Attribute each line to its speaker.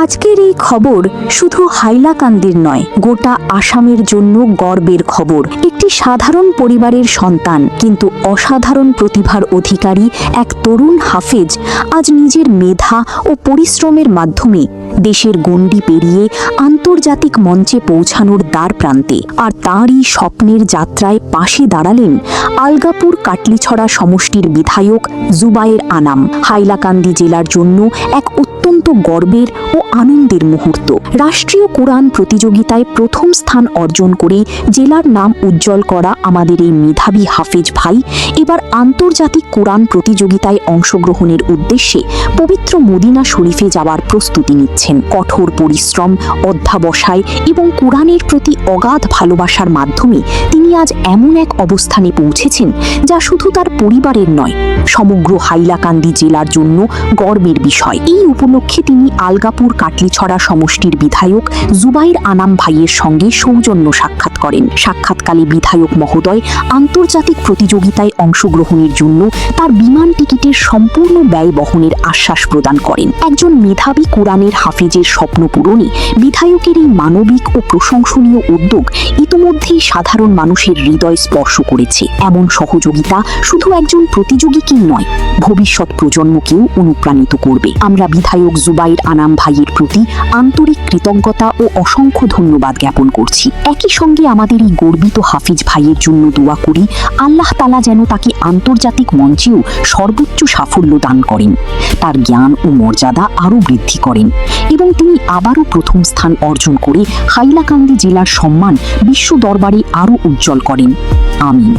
Speaker 1: আজকের এই খবর শুধু হাইলাকান্দির নয়, গোটা আসামের জন্য গর্বের খবর। একটি সাধারণ পরিবারের সন্তান কিন্তু অসাধারণ প্রতিভার অধিকারী এক তরুণ হাফেজ আজ নিজের মেধা ও পরিশ্রমের মাধ্যমে দেশের গণ্ডি পেরিয়ে আন্তর্জাতিক মঞ্চে পৌঁছানোর দ্বার প্রান্তে। আর তাঁরই স্বপ্নের যাত্রায় পাশে দাঁড়ালেন আলগাপুর কাটলিছড়া সমষ্টির বিধায়ক জুবায়ের আনাম। হাইলাকান্দি জেলার জন্য এক অত্যন্ত গর্বের ও আনন্দের মুহূর্ত। রাষ্ট্রীয় কোরআন প্রতিযোগিতায় প্রথম স্থান অর্জন করে জেলার নাম উজ্জ্বল করা আমাদের এই মেধাবী হাফেজ ভাই এবার আন্তর্জাতিক কোরআন প্রতিযোগিতায় অংশগ্রহণের উদ্দেশ্যে পবিত্র মদিনা শরীফে যাওয়ার প্রস্তুতি নিচ্ছেন। কঠোর পরিশ্রম, অধ্যাবসায় এবং কোরআনের প্রতি অগাধ ভালোবাসার মাধ্যমে তিনি আজ এমন এক অবস্থানে পৌঁছেছেন যা শুধু তার পরিবারের নয়, সমগ্র হাইলাকান্দি জেলার জন্য গর্বের বিষয়। এই উপলক্ষে তিনি আলগাপুর কাটলিছড়া সমষ্টির বিধায়ক জুবায়ের আনাম ভাইয়ের সঙ্গে সৌজন্য সাক্ষাৎ করেন। সাক্ষাৎকালে বিধায়ক মহোদয় আন্তর্জাতিক প্রতিযোগিতায় অংশগ্রহণের জন্য তার বিমান টিকিটের সম্পূর্ণ ব্যয় বহনের আশ্বাস প্রদান করেন। একজন মেধাবী কোরআনের হাফেজের স্বপ্ন পূরণে বিধায়কের এই মানবিক ও প্রশংসনীয় উদ্যোগ ইতোমধ্যেই সাধারণ মানুষের হৃদয় স্পর্শ করেছে। এমন সহযোগিতা শুধু একজন প্রতিযোগীকেই নয়, ভবিষ্যৎ প্রজন্মকেও অনুপ্রাণিত করবে। আমরা বিধায়ক জুবায়ের আনাম ভাইয়ের প্রতি আন্তরিক কৃতজ্ঞতা ও অসংখ্য ধন্যবাদ জ্ঞাপন করছি। একই সঙ্গে আমাদের এই গর্বিত হাফিজ ভাইয়ের জন্য দোয়া করি আল্লাহ তাআলা যেন তাকে আন্তর্জাতিক মঞ্চেও সর্বোচ্চ সাফল্য দান করেন, তার জ্ঞান ও মর্যাদা আরও বৃদ্ধি করেন এবং তিনি আবারও প্রথম স্থান অর্জন করে হাইলাকান্দি জেলার সম্মান বিশ্ব দরবারে আরও উজ্জ্বল করেন। আমিন।